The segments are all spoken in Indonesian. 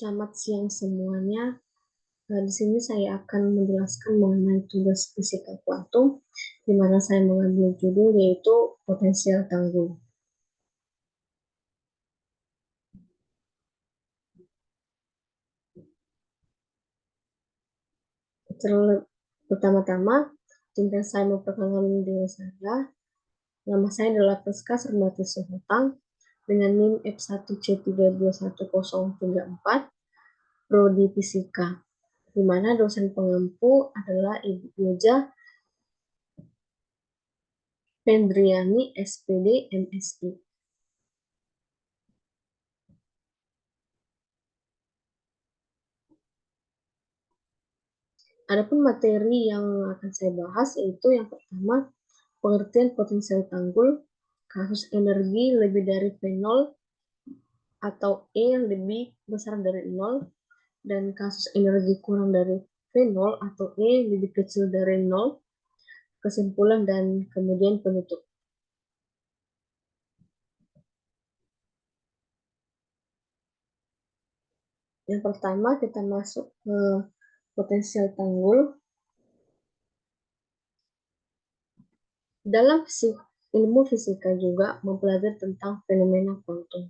Selamat siang semuanya. Di sini saya akan menjelaskan mengenai tugas fisika kuantum, di mana saya mengambil judul yaitu potensial tanggul. Pertama-tama, izinkan saya memperkenalkan diri saya. Nama saya adalah Priska Sermati Suhutang dengan NIM F1C321034, Prodi Fisika, di mana dosen pengampu adalah Ibu Yoja Pendriani, SPD, MSI. Adapun materi yang akan saya bahas yaitu yang pertama, pengertian potensial tanggul, kasus energi lebih dari V0 atau E yang lebih besar dari 0, dan kasus energi kurang dari V0 atau E yang lebih kecil dari 0, kesimpulan dan kemudian penutup. Yang pertama kita masuk ke potensial tanggul. Dalam ilmu fisika juga mempelajari tentang fenomena kuantum.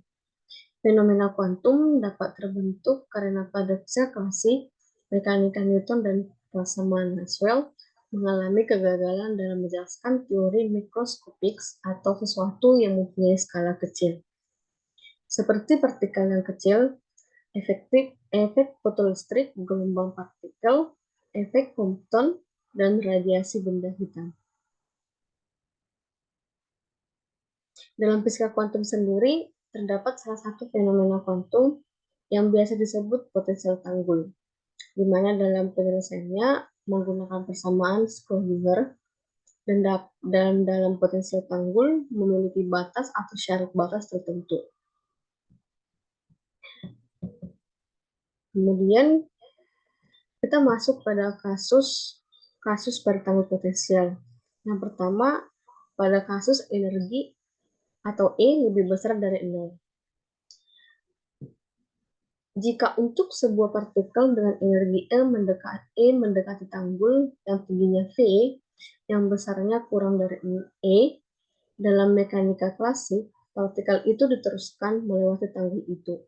Fenomena kuantum dapat terbentuk karena pada sel klasik, mekanika Newton dan persamaan Maxwell mengalami kegagalan dalam menjelaskan teori mikroskopik atau sesuatu yang mempunyai skala kecil. Seperti partikel yang kecil, efek fotolistrik, gelombang partikel, efek Compton, dan radiasi benda hitam. Dalam fisika kuantum sendiri, terdapat salah satu fenomena kuantum yang biasa disebut potensial tanggul, di mana dalam penyelesaiannya menggunakan persamaan Schrödinger, dan dalam potensial tanggul memiliki batas atau syarat batas tertentu. Kemudian kita masuk pada kasus pada tanggul potensial. Yang pertama, pada kasus energi atau E lebih besar dari 0. Jika untuk sebuah partikel dengan energi E mendekati tanggul yang tingginya V, yang besarnya kurang dari E, dalam mekanika klasik, partikel itu diteruskan melewati tanggul itu.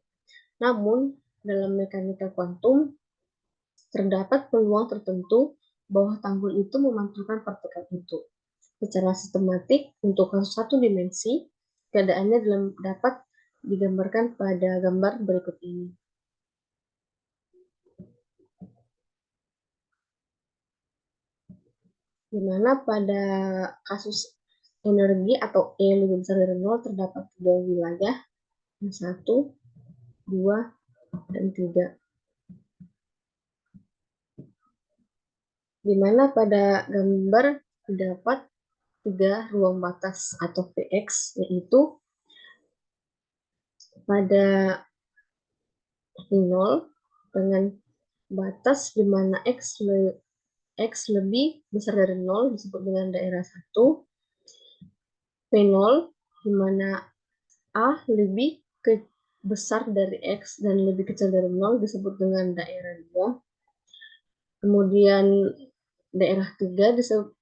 Namun, dalam mekanika kuantum, terdapat peluang tertentu bahwa tanggul itu memantulkan partikel itu. Secara sistematik, untuk kasus satu dimensi, keadaannya dapat digambarkan pada gambar berikut ini. Di mana pada kasus energi atau E lebih besar dari 0 terdapat 3 wilayah, 1, 2, dan 3. Di mana pada gambar terdapat 3 ruang batas atau Vx, yaitu pada 0 dengan batas di mana X lebih besar dari 0 disebut dengan daerah 1, V0 di mana A lebih besar dari X dan lebih kecil dari 0 disebut dengan daerah 2. Kemudian daerah 3 disebut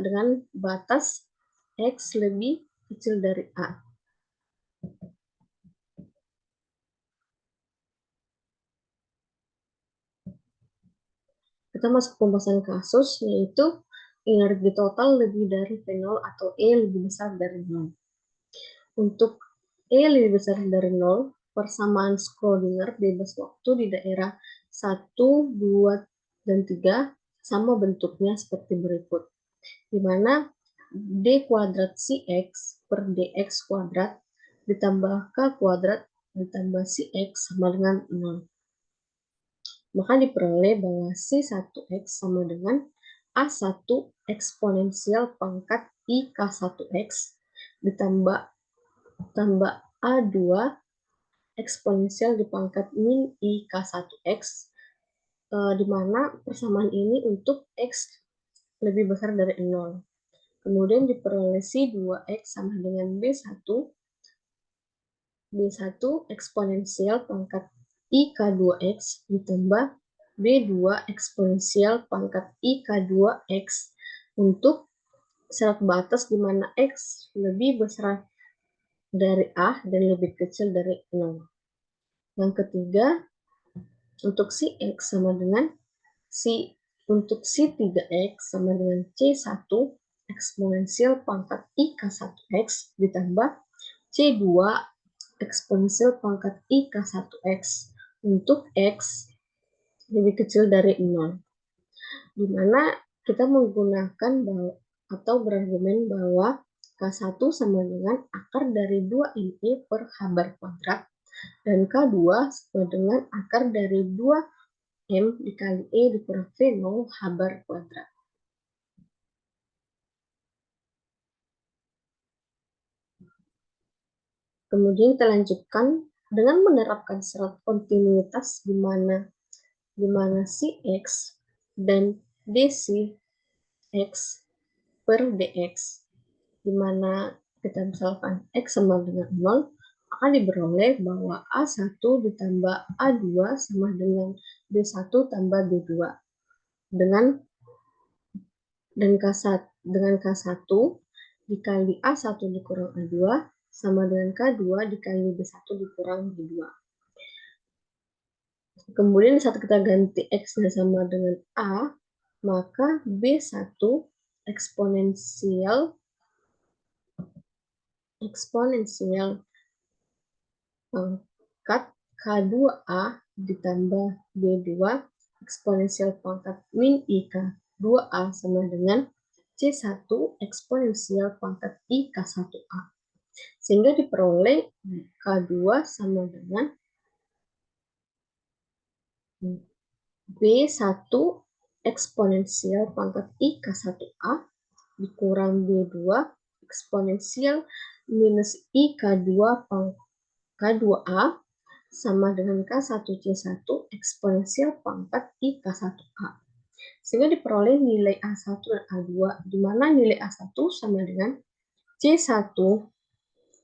dengan batas X lebih kecil dari A. Kita masuk pembahasan kasus, yaitu energi total lebih dari V0 atau E lebih besar dari 0. Untuk E lebih besar dari 0, persamaan Schrödinger bebas waktu di daerah 1, 2, dan 3 sama bentuknya seperti berikut, di mana D kuadrat CX per DX kuadrat ditambah K kuadrat ditambah CX sama dengan 0. Maka diperoleh bahwa C1X sama dengan A1 eksponensial pangkat IK1X ditambah A2 eksponensial di pangkat min IK1X, di mana persamaan ini untuk X lebih besar dari 0. Kemudian diperoleh C2X sama dengan B1 eksponensial pangkat IK2X ditambah B2 eksponensial pangkat IK2X untuk syarat batas di mana X lebih besar dari A dan lebih kecil dari 0. Yang ketiga, untuk si X sama dengan untuk si 3X sama dengan C1 eksponensial pangkat IK1X ditambah C2 eksponensial pangkat IK1X untuk X lebih kecil dari 0. Di mana kita menggunakan atau berargumen bahwa K1 sama dengan akar dari 2ME per H bar kuadrat dan K2 sama dengan akar dari 2M dikali E dikurang V0 H bar kuadrat. Kemudian kita lanjutkan dengan menerapkan syarat kontinuitas di mana si X dan dc X per dx, di mana kita misalkan X sama dengan 0, akan diperoleh bahwa A1 ditambah A2 sama dengan B1 tambah B2 dengan K1 dikali A1 dikurang A2 sama dengan K2 dikali B1 dikurang B2. Kemudian saat kita ganti X-nya sama dengan A, maka B1 eksponensial pangkat K2A ditambah B2 eksponensial pangkat min IK2A sama dengan C1 eksponensial pangkat IK1A. Sehingga diperoleh K2 sama dengan B1 eksponensial pangkat IK1A dikurang B2 eksponensial minus IK2 pangkat K2A sama dengan K1C1 eksponensial pangkat IK1A. Sehingga diperoleh nilai A1 dan A2, di mana nilai A1 sama dengan C1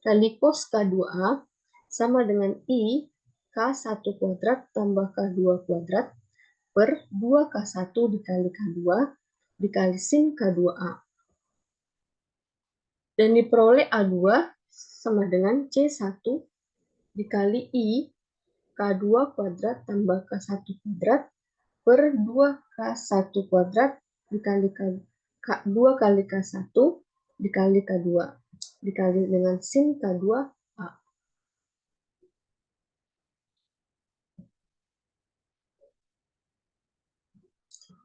kali cos K2A sama dengan I K1 kuadrat tambah K2 kuadrat per 2K1 dikali K2 dikali sin K2A. Dan diperoleh A2 sama dengan C1 dikali I K2 kuadrat tambah K1 kuadrat per 2K1 kuadrat dikali K2 kali K1 dikali K2 dikali dengan sin K2A.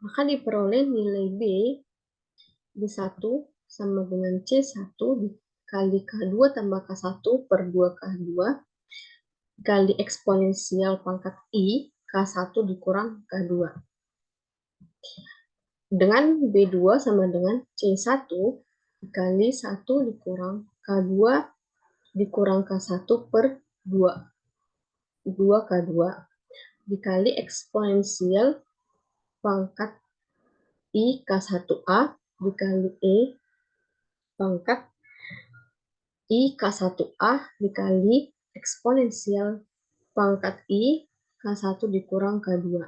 Maka diperoleh nilai B1 sama dengan C1 dikali K2 tambah K1 per 2K2 dikali eksponensial pangkat I K1 dikurang K2. Dengan B2 sama dengan C1 dikali 1 dikurang K2 dikurang K1 per 2K2 dikali eksponensial pangkat I K1A dikali E pangkat I K1A dikali eksponensial pangkat I K1 dikurang K2.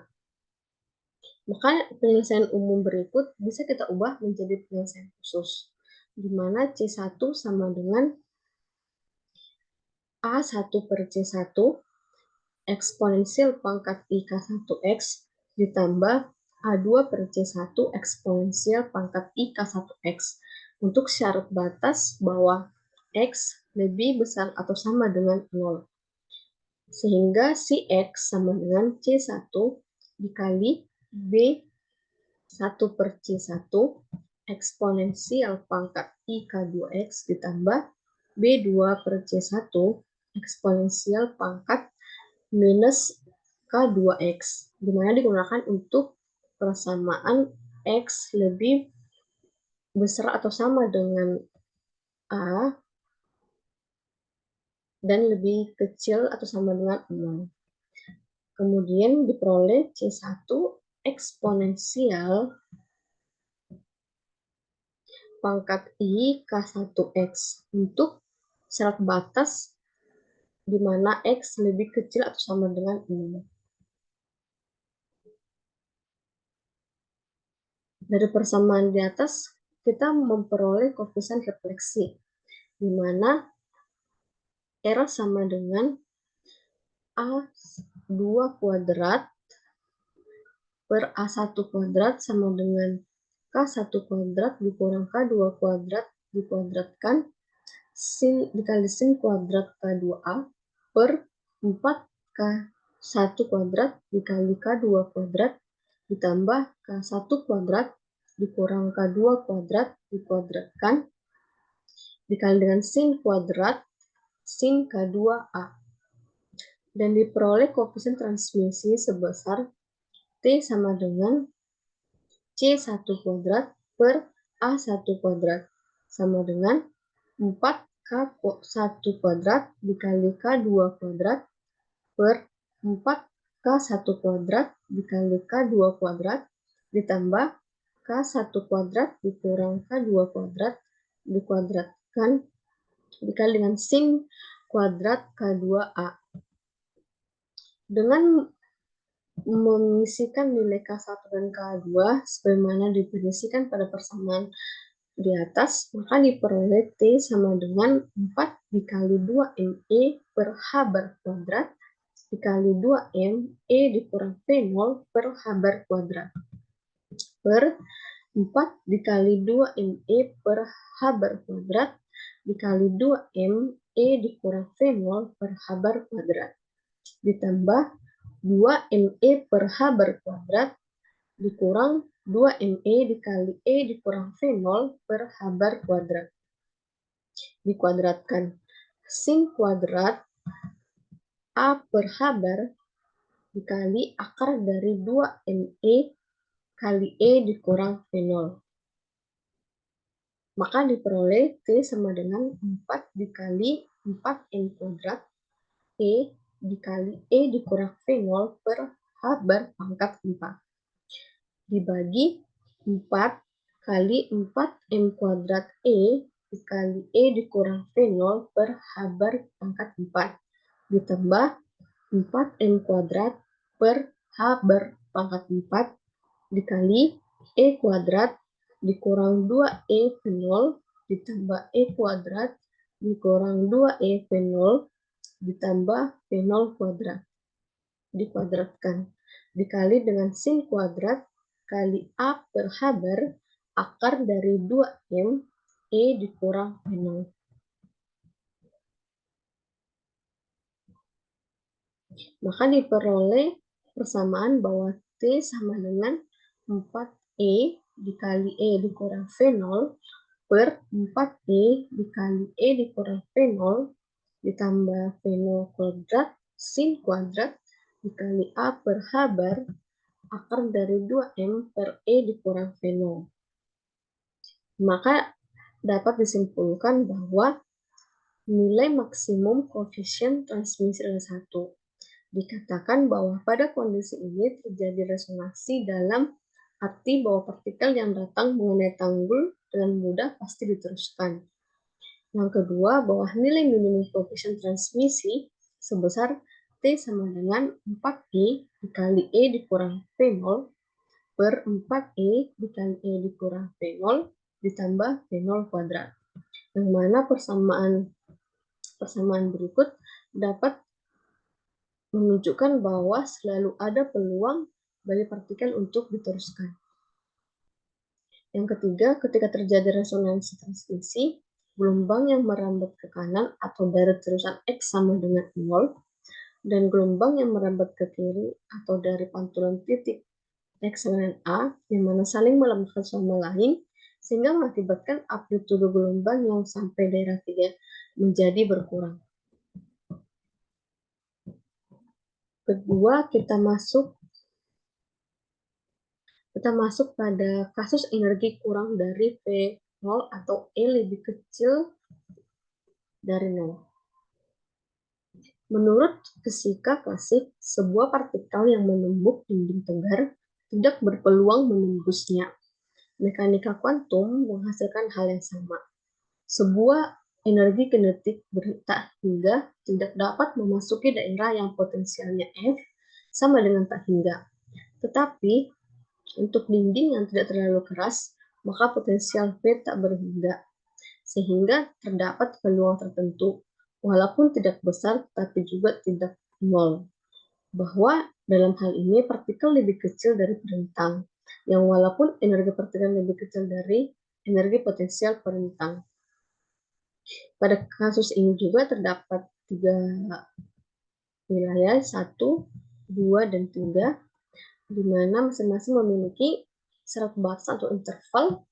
Maka penyelesaian umum berikut bisa kita ubah menjadi penyelesaian khusus, di mana C1 sama dengan A1 per C1 eksponensial pangkat IK1X ditambah A2 per C1 eksponensial pangkat IK1X untuk syarat batas bahwa X lebih besar atau sama dengan 0. Sehingga si X sama dengan C1 dikali B1 per C1 eksponensial pangkat IK2X ditambah B2 per C1 eksponensial pangkat minus K2X, di mana digunakan untuk persamaan X lebih besar atau sama dengan A dan lebih kecil atau sama dengan 0. Kemudian diperoleh C1 eksponensial pangkat I K1X untuk syarat batas di mana X lebih kecil atau sama dengan 0. Dari persamaan di atas, kita memperoleh koefisien refleksi, di mana R sama dengan A2 kuadrat per A1 kuadrat sama dengan K1 kuadrat dikurang K2 kuadrat dikuadratkan sin dikali sin kuadrat K2A per 4K1 kuadrat dikali K2 kuadrat ditambah K1 kuadrat dikurang K2 kuadrat dikuadratkan dikali dengan sin kuadrat sin K2A dan diperoleh koefisien transmisi sebesar T sama dengan C1 kuadrat per A1 kuadrat sama dengan 4K1 kuadrat dikali K2 kuadrat per 4K1 kuadrat dikali K2 kuadrat ditambah K1 kuadrat dikurang K2 kuadrat dikuadratkan dikali dengan sin kuadrat K2A. Dengan mengisikan nilai K1 dan K2 sebagaimana didefinisikan pada persamaan di atas, maka diperoleh T sama dengan 4 dikali 2ME per H bar kuadrat dikali 2ME dikurang V0 per H bar kuadrat per 4 dikali 2ME per H bar kuadrat dikali 2ME dikurang V0 per H bar kuadrat ditambah 2ME per H bar kuadrat dikurang 2ME dikali E dikurang V0 per H bar kuadrat dikuadratkan sin kuadrat A per H bar dikali akar dari 2ME kali E dikurang V0. Maka diperoleh T sama dengan 4 dikali 4M kuadrat E dikali E dikurang V0 per H bar pangkat 4. Dibagi 4 kali 4M kuadrat E dikali E dikurang V0 per H bar pangkat 4. Ditambah 4M kuadrat per H bar pangkat 4 dikali E kuadrat dikurang 2E V0 ditambah E kuadrat dikurang 2E V0 ditambah V0 kuadrat dikuadratkan dikali dengan sin kuadrat kali A per H bar akar dari 2M E dikurang V0. Maka diperoleh persamaan bahwa T sama dengan 4E dikali E dikurang V0 per 4E dikali E dikurang V0 ditambah V0 kuadrat sin kuadrat dikali A per H bar akar dari 2M per E dikurang V0. Maka dapat disimpulkan bahwa nilai maksimum koefisien transmisi adalah 1. Dikatakan bahwa pada kondisi ini terjadi resonansi dalam arti bahwa partikel yang datang mengenai tanggul dengan mudah pasti diteruskan. Yang kedua, bahwa nilai minimum koefisien transmisi sebesar T sama dengan 4E dikali E dikurang V0 per 4E dikali E dikurang V0 ditambah V0 kuadrat. Yang mana persamaan berikut dapat menunjukkan bahwa selalu ada peluang bagi partikel untuk diteruskan. Yang ketiga, ketika terjadi resonansi transmisi, gelombang yang merambat ke kanan atau dari terusan X sama dengan 0, dan gelombang yang merambat ke kiri atau dari pantulan titik X dengan A, yang mana saling melemahkan sama lain, sehingga mengakibatkan amplitudo gelombang yang sampai daerah 3 menjadi berkurang. Kedua, kita masuk pada kasus energi kurang dari V0 atau E lebih kecil dari 0. Menurut fisika klasik, sebuah partikel yang menembus dinding tegar tidak berpeluang menembusnya. Mekanika kuantum menghasilkan hal yang sama. Sebuah energi kinetik tak hingga tidak dapat memasuki daerah yang potensialnya F sama dengan tak hingga. Tetapi untuk dinding yang tidak terlalu keras, maka potensial V tak berhingga, sehingga terdapat peluang tertentu, walaupun tidak besar tapi juga tidak nol, bahwa dalam hal ini partikel lebih kecil dari perintang, yang walaupun energi partikel lebih kecil dari energi potensial perintang. Pada kasus ini juga terdapat 3 wilayah, 1, 2, dan 3, di mana masing-masing memiliki syarat batas atau interval,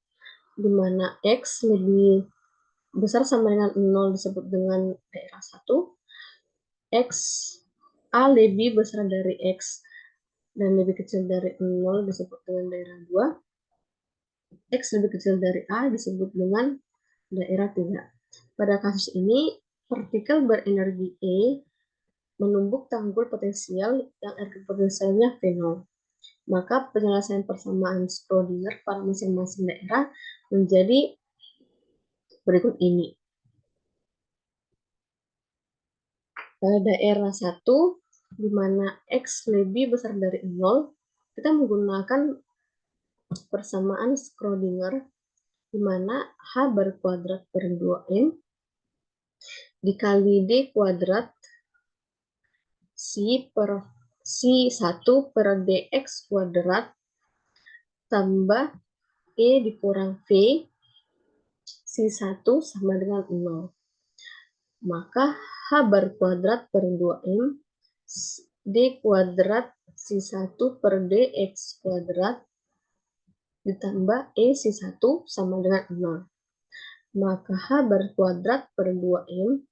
di mana X lebih besar sama dengan 0 disebut dengan daerah 1, X A lebih besar dari X dan lebih kecil dari 0 disebut dengan daerah 2, X lebih kecil dari A disebut dengan daerah 3. Pada kasus ini, partikel berenergi E menumbuk tanggul potensial yang energi potensialnya V0. Maka penyelesaian persamaan Schrödinger pada masing-masing daerah menjadi berikut ini. Pada daerah 1, di mana X lebih besar dari 0, kita menggunakan persamaan Schrödinger, di mana H berkuadrat per 2M dikali D kuadrat C1 per DX kuadrat tambah E dikurang V C1 sama dengan 0. Maka H berkuadrat per 2M D kuadrat C1 per DX kuadrat ditambah E C1 sama dengan 0. Maka H berkuadrat per 2M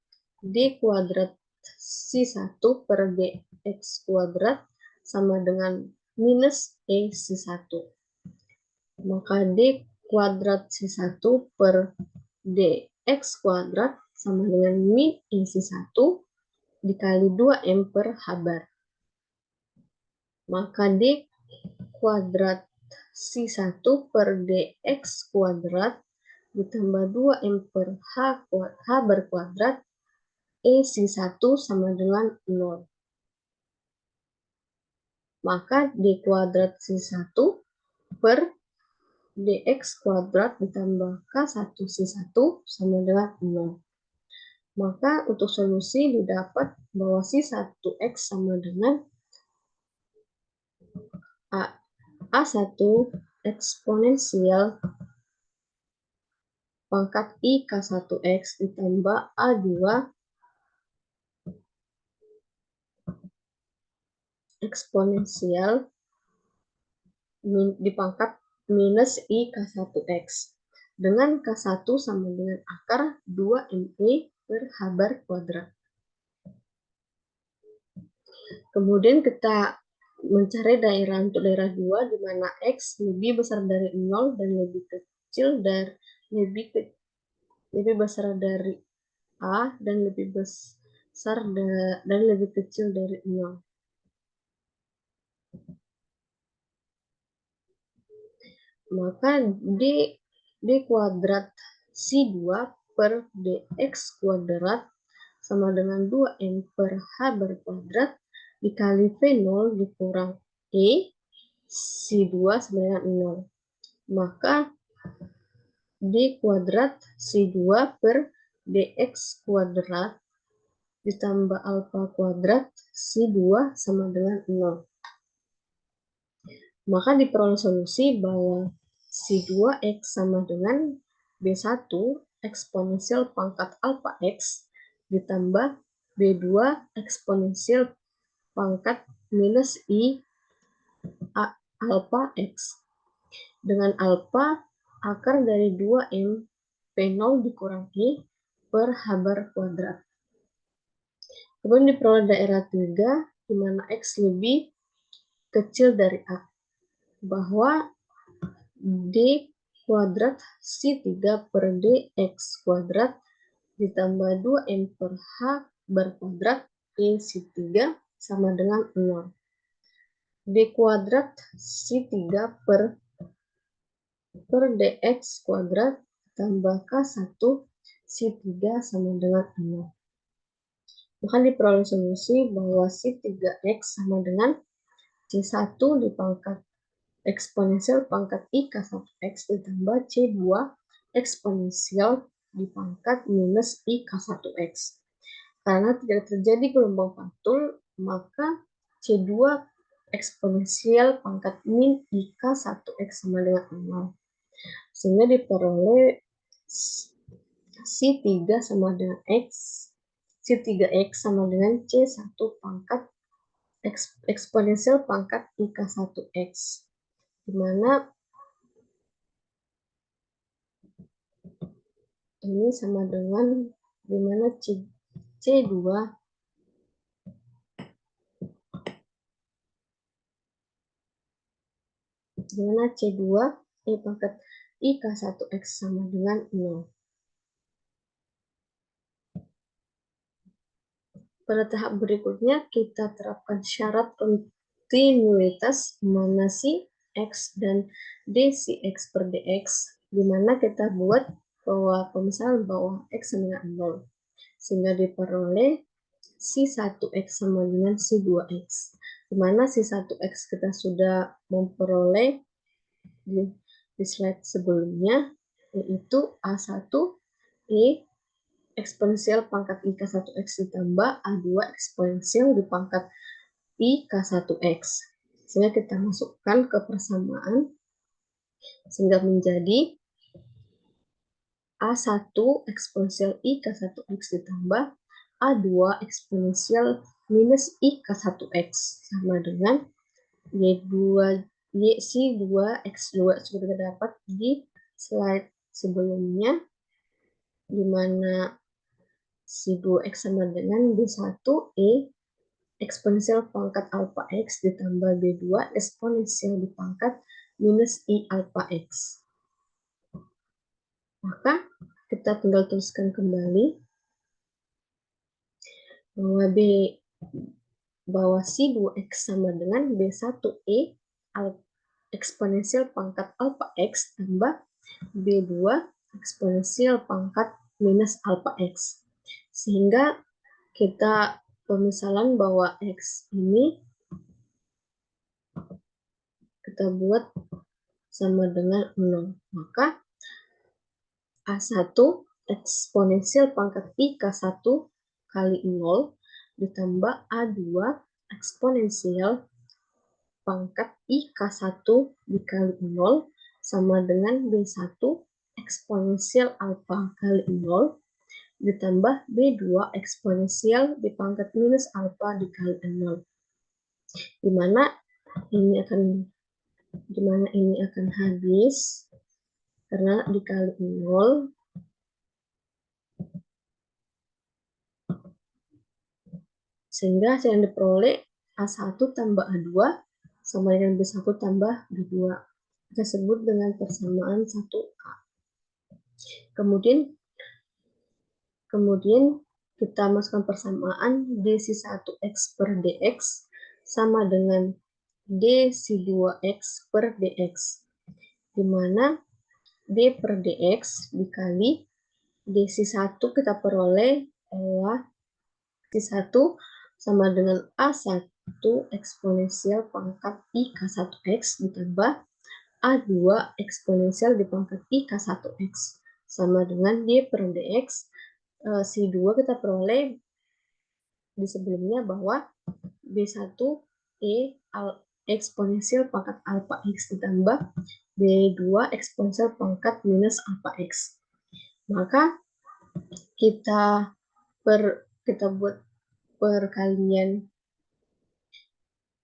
D kuadrat C1 per DX kuadrat sama dengan minus E C1. Maka D kuadrat C1 per DX kuadrat sama dengan min E C1 dikali 2M per H bar. Maka D kuadrat C1 per DX kuadrat ditambah 2M per H berkuadrat E C1 sama dengan 0. Maka D kuadrat C1 per DX kuadrat ditambah K1 C1 sama dengan 0. Maka untuk solusi didapat bahwa C1X sama dengan A1 eksponensial pangkat I K1X ditambah A2 eksponensial dipangkat minus I K1X dengan K1 sama dengan akar 2ME per H bar kuadrat. Kemudian kita mencari daerah untuk daerah 2 di mana X lebih besar dari 0 dan lebih kecil dari lebih besar dari A dan lebih besar dan lebih kecil dari 0. Maka D kuadrat C2 per DX kuadrat sama dengan 2M per H berkuadrat dikali V0 dikurang E C2 sama dengan 0. Maka D kuadrat C2 per DX kuadrat ditambah alfa kuadrat C2 sama dengan 0. Maka diperoleh solusi bahwa C2X sama dengan B1 eksponensial pangkat alfa X ditambah B2 eksponensial pangkat minus I alfa X. Dengan alfa, akar dari 2M P0 dikurang I per H bar kuadrat. Kemudian diperoleh daerah 3, di mana X lebih kecil dari A, bahwa D kuadrat C3 per DX kuadrat ditambah 2M per H berkuadrat E C3 sama dengan 0. D kuadrat C3 per DX kuadrat tambah K1 C3 sama dengan 0. Maka diperoleh solusi bahwa C3X sama dengan C1 dipangkat eksponensial pangkat IK1X ditambah C2 eksponensial dipangkat minus IK1X. Karena tidak terjadi gelombang pantul, maka C2 eksponensial pangkat min IK1X sama dengan 0. Sehingga diperoleh C3 sama dengan X, C3X sama dengan C1 pangkat eksponensial pangkat IK1X. Dimana ini sama dengan dimana C2 pangkat IK1X sama dengan 0. Pada tahap berikutnya kita terapkan syarat kontinuitas mana si X dan D si X per DX, di mana kita buat bahwa pemisahan bahwa X sama dengan 0. Sehingga diperoleh C1X sama dengan C2X. Di mana C1X kita sudah memperoleh di slide sebelumnya, yaitu A1E eksponensial pangkat IK1X ditambah A2 eksponensial di pangkat IK1X. Sehingga kita masukkan ke persamaan, sehingga menjadi A1 eksponensial IK1X ditambah A2 eksponensial minus IK1X sama dengan C2X2 sudah kita dapat di slide sebelumnya, di mana C2X sama dengan B1E eksponensial pangkat alpha X ditambah B2 eksponensial di pangkat minus I alpha X. Maka kita tinggal tuliskan kembali bahwa C2X sama dengan B1E eksponensial pangkat alpha X tambah B2 eksponensial pangkat minus alpha X. Sehingga kita pemisalan bahwa X ini kita buat sama dengan 0. Maka A1 eksponensial pangkat IK1 kali 0 ditambah A2 eksponensial pangkat IK1 dikali 0 sama dengan B1 eksponensial alfa kali 0 ditambah B2 eksponensial di pangkat minus alfa dikali 0. Dimana ini akan habis karena dikali 0. Sehingga hasil yang diperoleh A1 tambah A2 sama dengan B1 tambah B2. Kita sebut dengan persamaan 1A. Kemudian kita masukkan persamaan dc1x per dx sama dengan dc2x per dx, di mana d per dx dikali dc1 kita peroleh adalah dc1 sama dengan a1 eksponensial pangkat IK1x ditambah a2 eksponensial di pangkat IK1x sama dengan d per dx. C2 kita peroleh di sebelumnya bahwa B1E eksponensial pangkat alpha X ditambah B2 eksponensial pangkat minus alpha X. Maka kita buat perkalian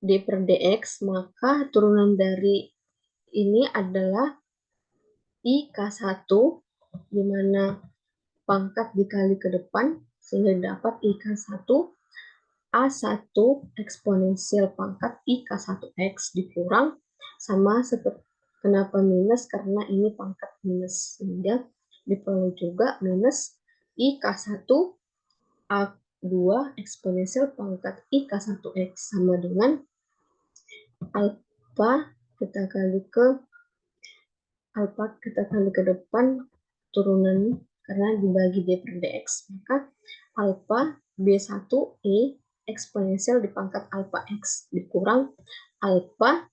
D per DX, maka turunan dari ini adalah IK1, di mana pangkat dikali ke depan, sehingga dapat IK1 A1 eksponensial pangkat IK1X dikurang sama seperti kenapa minus, karena ini pangkat minus, sehingga diperoleh juga minus IK1 A2 eksponensial pangkat IK1X sama dengan alpha kita kali ke depan turunan karena dibagi D per dx, maka alfa B1E eksponensial di pangkat alfa X dikurang alfa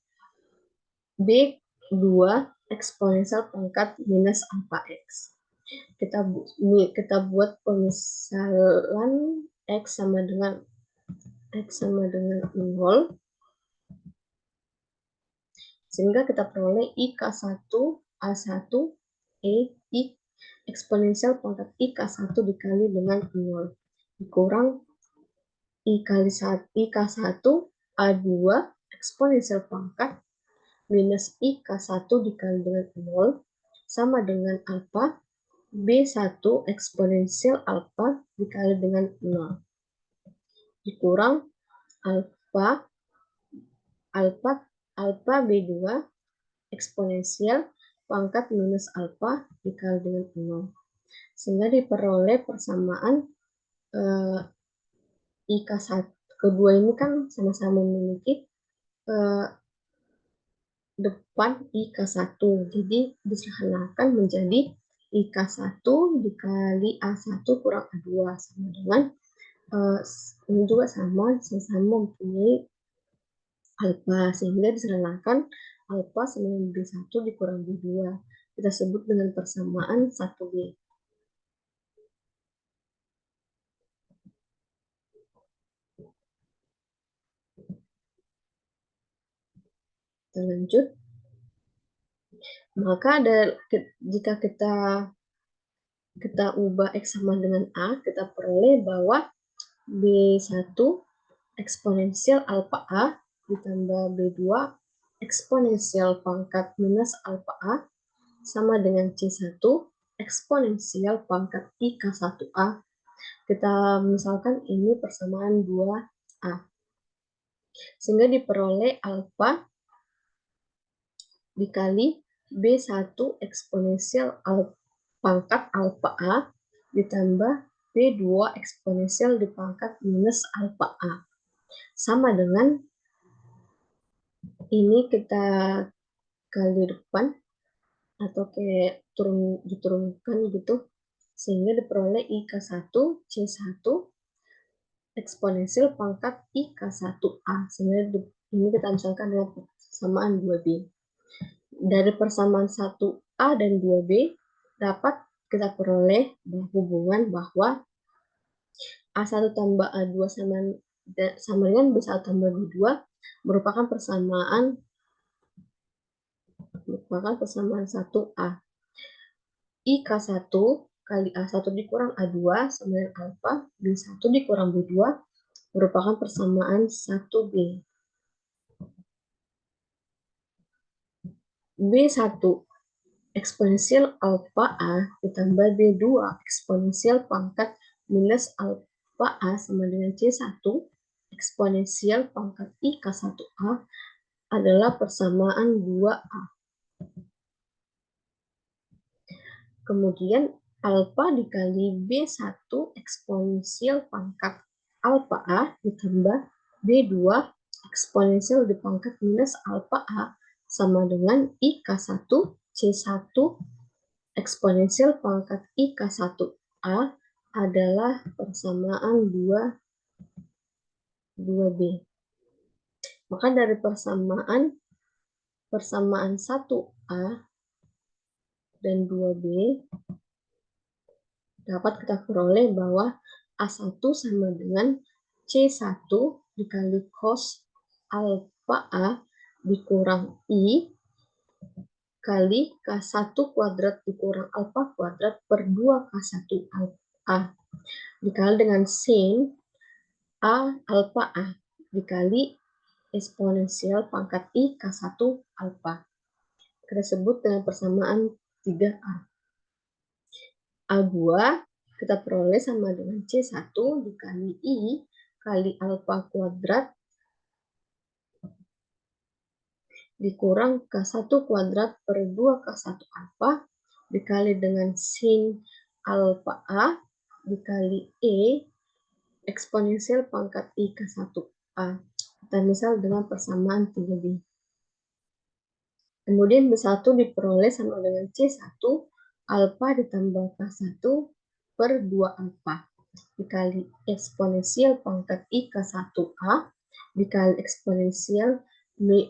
B2 eksponensial pangkat minus alfa X. Kita buat pemisalan X sama dengan 0, sehingga kita peroleh IK1A1 I eksponensial pangkat IK1 dikali dengan 0 dikurang IK1 A2 eksponensial pangkat minus IK1 dikali dengan 0 sama dengan alfa B1 eksponensial alfa dikali dengan 0 dikurang alfa B2 eksponensial pangkat minus alfa dikali dengan 0. Sehingga diperoleh persamaan IK1. Kedua ini kan sama-sama memiliki depan IK1. Jadi disederhanakan menjadi IK1 dikali A1 kurang A2 sama dengan ini juga sama mempunyai alfa, sehingga disederhanakan alfa sama dengan B1 dikurang B2. Kita sebut dengan persamaan 1B. Kita lanjut. Maka jika kita ubah X sama dengan A, kita peroleh bahwa B1 eksponensial alfa A ditambah B2 eksponensial pangkat minus alfa A sama dengan C1 eksponensial pangkat IK1A. Kita misalkan ini persamaan 2A. Sehingga diperoleh alfa dikali B1 eksponensial pangkat alfa A ditambah B2 eksponensial di pangkat minus alfa A. Sama dengan ini kita kali depan atau kayak diturunkan gitu, sehingga diperoleh IK1 C1 eksponensial pangkat IK1A. Sehingga ini kita misalkan dengan persamaan 2B. Dari persamaan 1A dan 2B dapat kita peroleh hubungan bahwa A1 tambah A2 sama dengan B1 tambah B2 merupakan persamaan 1A. IK1 kali A1 dikurang A2 sama dengan alfa B1 dikurang B2 merupakan persamaan 1B. B1 eksponensial alfa A ditambah B2 eksponensial pangkat minus alfa A sama dengan C1 eksponensial pangkat IK1A adalah persamaan 2A. Kemudian alfa dikali B1 eksponensial pangkat alfa A ditambah B2 eksponensial di pangkat minus alfa A sama dengan IK1 C1 eksponensial pangkat IK1A adalah persamaan 2B. Maka dari persamaan 1A dan 2B dapat kita peroleh bahwa A1 sama dengan C1 dikali cos alfa A dikurang I kali K1 kuadrat dikurang alfa kuadrat per 2K1 A dikali dengan sin A alfa A dikali eksponensial pangkat I K1 alfa. Kita sebut dengan persamaan 3A. A2 kita peroleh sama dengan C1 dikali I kali alfa kuadrat dikurang K1 kuadrat per 2K1 alfa dikali dengan sin alfa A dikali E eksponensial pangkat I K1A. Kita misal dengan persamaan 3B. Kemudian B1 diperoleh sama dengan C1 alfa ditambah K1 per 2 alfa dikali eksponensial pangkat I K1A dikali eksponensial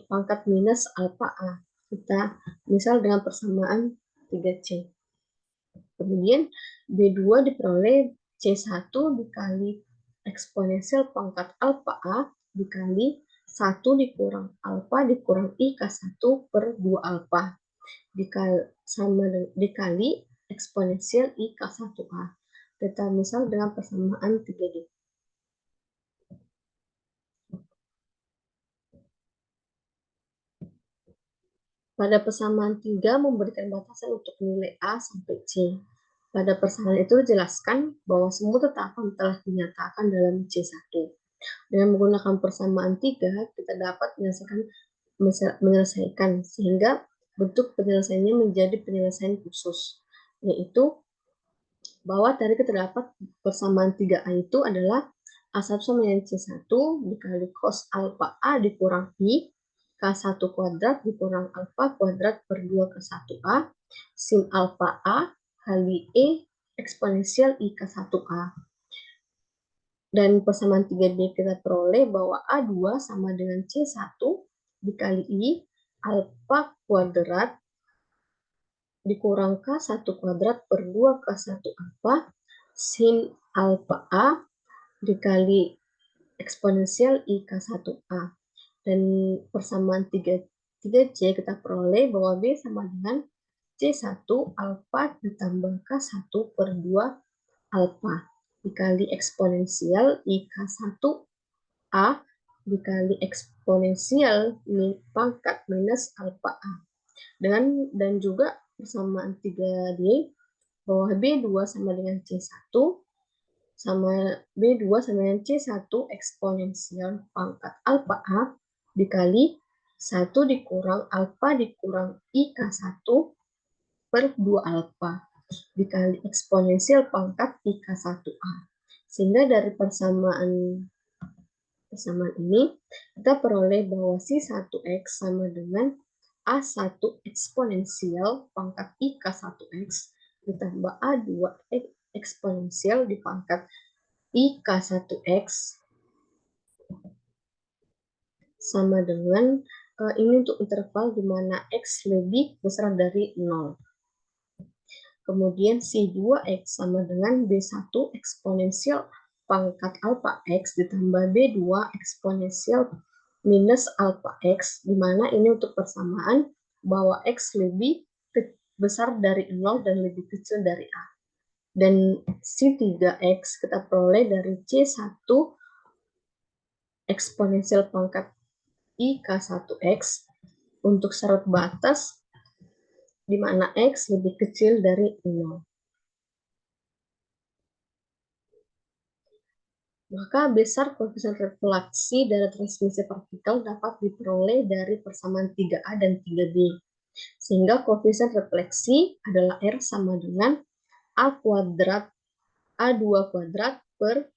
pangkat minus alfa A. Kita misal dengan persamaan 3C. Kemudian B2 diperoleh C1 dikali eksponensial pangkat alfa A dikali 1 dikurang alfa dikurang I K1 per 2 alfa dikali eksponensial I K1A. Kita misal dengan persamaan 3D. Pada persamaan 3 memberikan batasan untuk nilai A sampai C. Pada persamaan itu jelaskan bahwa semua tetapan telah dinyatakan dalam C1. Dengan menggunakan persamaan 3, kita dapat menyelesaikan sehingga bentuk penyelesaiannya menjadi penyelesaian khusus, yaitu bahwa tadi terdapat persamaan 3A itu adalah A1 sama dengan C1 dikali cos alfa A dikurang I K1 kuadrat dikurang alfa kuadrat per 2 K1A sin alfa A kali E eksponensial I K1A. Dan persamaan 3D kita peroleh bahwa A2 sama dengan C1 dikali I alfa kuadrat dikurang K1 kuadrat per 2 K1 alfa sin alfa A dikali eksponensial I K1A. Dan persamaan 3C kita peroleh bahwa B sama dengan C1 alfa ditambah K1 per 2 alfa dikali eksponensial I K1A dikali eksponensial pangkat minus alfa A. Dan juga persamaan 3D bahwa B2 sama dengan C1 sama B2 sama dengan C1 eksponensial pangkat alfa A dikali 1 dikurang alfa dikurang IK1 per 2 alfa dikali eksponensial pangkat IK1A. Sehingga dari persamaan ini kita peroleh bahwa C1X sama dengan A1 eksponensial pangkat IK1X ditambah A2 eksponensial di pangkat IK1X sama dengan ini untuk interval di mana X lebih besar dari 0. Kemudian C2X sama dengan B1 eksponensial pangkat alfa X ditambah B2 eksponensial minus alfa X, di mana ini untuk persamaan bahwa X lebih besar dari 0 dan lebih kecil dari A. Dan C3X kita peroleh dari C1 eksponensial pangkat IK1X untuk syarat batas di mana X lebih kecil dari 0. Maka besar koefisien refleksi dari transmisi partikel dapat diperoleh dari persamaan 3A dan 3B. Sehingga koefisien refleksi adalah R sama dengan A kuadrat A2 kuadrat per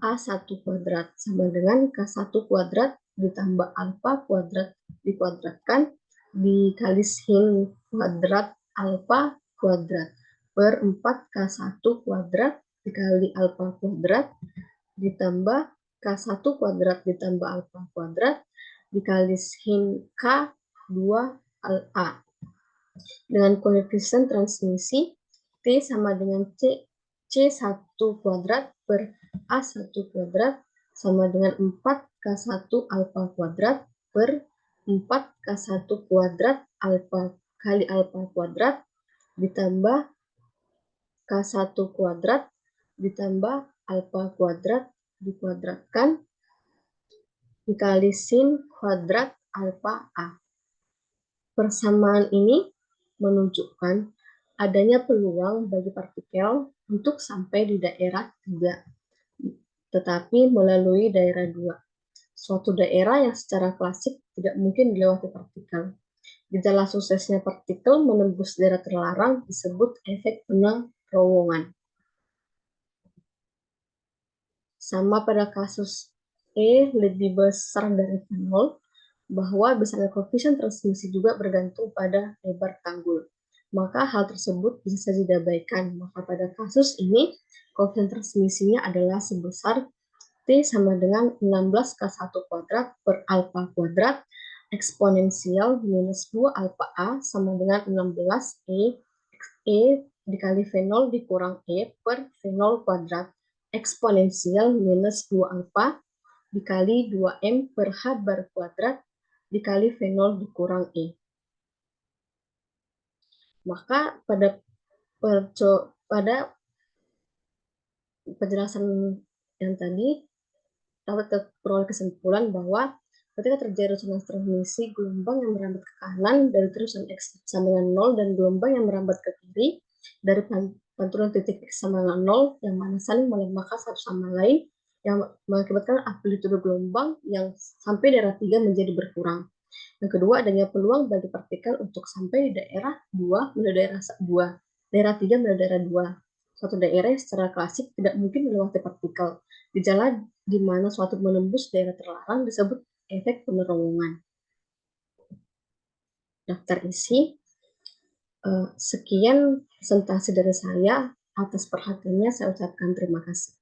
A1 kuadrat sama dengan K1 kuadrat ditambah alfa kuadrat dikuadratkan dikali sin kuadrat alfa kuadrat per 4K1 kuadrat dikali alfa kuadrat ditambah K1 kuadrat ditambah alfa kuadrat dikali sin K2A. Dengan koefisien transmisi T sama dengan C1 kuadrat per A1 kuadrat sama dengan 4K1 alfa kuadrat per 4K1 kuadrat alfa kali alfa kuadrat ditambah K1 kuadrat ditambah alfa kuadrat dikuadratkan dikali sin kuadrat alfa A. Persamaan ini menunjukkan adanya peluang bagi partikel untuk sampai di daerah 3, tetapi melalui daerah 2. Suatu daerah yang secara klasik tidak mungkin dilewati partikel. Gejala suksesnya partikel menembus daerah terlarang disebut efek benang terowongan. Sama pada kasus E lebih besar dari fenol, bahwa besarnya koefisien transmisi juga bergantung pada lebar tanggul. maka hal tersebut bisa saja diabaikan. Maka pada kasus ini, koefisien transmisinya adalah sebesar T sama dengan 16 ke 1 kuadrat per alfa kuadrat eksponensial minus 2 alfa A sama dengan 16 E dikali V0 dikurang E per V0 kuadrat eksponensial minus 2 alfa dikali 2M per H bar kuadrat dikali V0 dikurang E. Maka pada penjelasan yang tadi dapat peroleh kesimpulan bahwa ketika terjadi resonans transmisi gelombang yang merambat ke kanan dari terusan X sama dengan 0 dan gelombang yang merambat ke kiri dari pantulan titik X sama dengan 0 yang mana saling melemahkan satu sama lain yang mengakibatkan amplitude gelombang yang sampai daerah 3 menjadi berkurang. Yang kedua, adanya peluang bagi partikel untuk sampai di daerah 2 menuju daerah 2, daerah 3 menuju daerah 2. Suatu daerah yang secara klasik tidak mungkin melewati partikel. Gejala di mana suatu menembus daerah terlarang disebut efek penerowongan. Daftar isi. Sekian presentasi dari saya. Atas perhatiannya saya ucapkan terima kasih.